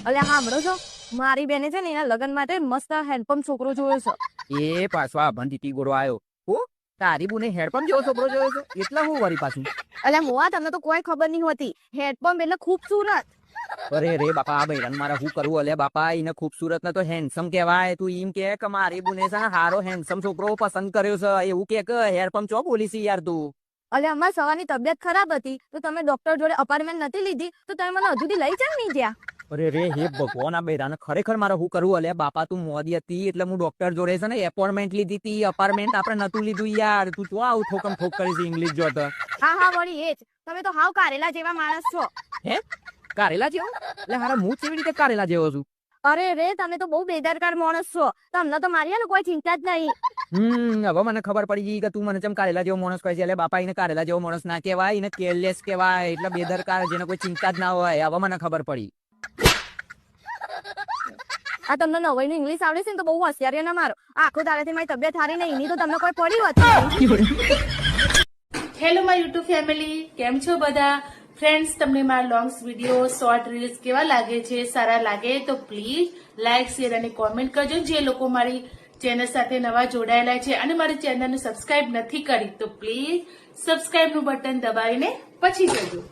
અલ્યા સાંભળો છો, મારી બેને છે ને એના લગ્ન માટે મસ્ત હેન્ડપંપ છોકરો જોયો છે. એ પાછો આ ભંડીટી ગોળો આવ્યો. હું તારી બુને હેડપંપ જેવો છોકરો જોયો છો એટલે હું વળી પાછું. અલ્યા મોવા તમને તો કોઈ ખબર નહીં હોતી. હેન્ડપંપ એટલે ખૂબસૂરત. અરે રે બાપા આ બૈરાન મારા હું કરવું અલ્યા બાપા, એને ખૂબસૂરત ને તો હેન્ડસમ કહેવાય. તું એમ કે મારી બુને છે ને હારો હેન્ડસમ છોકરો પસંદ કર્યો છે એવું કે હેડપંપ ચો બોલી છે યાર તું. અલ્યા અમાર સવારની તબિયત ખરાબ હતી તો તમે ડોક્ટર જોડે અપાર્ટમેન્ટ નથી લીધી તો તમે મને હજુ લઈ જાવ નહીં જ્યાં. અરે રે હે ભગવાન આ બૈરાને ખરેખર મારે હું કરવું અલ્યા બાપા. તું મોદી હતી એટલે હું ડોક્ટર જોડે છે ને એપોઇન્ટમેન્ટ લીધી હતી. અપાર્ટમેન્ટ આપણે નતું લીધું યાર. તું જો આવું ઠોકમ ઠોક કરી છે ઇંગ્લિશ જો તો. હા વળી એ જ. તમે તો હાવ કારેલા જેવા માણસ છો. હે કારેલા જેવો? એટલે હારા હું કેવી રીતે કારેલા જેવો છું? અરે રે તમે તો બહુ બેદરકાર માણસ છો. તમને તો મારી ને કોઈ ચિંતા જ નહીં. હવે મને ખબર પડી ગઈ કે તું મને જેમ કારેલા જેવો માણસ કહે છે. એટલે બાપા એને કારેલા જેવો માણસ ના કહેવાય, એને કેરલેસ કહેવાય. એટલે બેદરકાર, જેને કોઈ ચિંતા જ ના હોય. હવે મને ખબર પડી. આ તમને નવાઈનું ઇંગ્લિશ આવડે છે ને તો બહુ હોશિયારી ના મારો. આખો દાડેથી મારી તબિયત સારી નહીં, એની તો તમને કોઈ પડી હતી. હેલો માય યુટ્યુબ ફેમિલી, કેમ છો બધા? ફ્રેન્ડ્સ, તમને મારા લોંગ્સ વિડીયો, શોર્ટ રીલ્સ કેવા લાગે છે? સારા લાગે તો પ્લીઝ લાઇક, શેર અને કોમેન્ટ કરજો. જે લોકો મારી ચેનલ સાથે નવા જોડાયેલા છે અને મારી ચેનલને સબસ્ક્રાઇબ નથી કરી તો પ્લીઝ સબસ્ક્રાઇબનું બટન દબાવીને પછી જજો.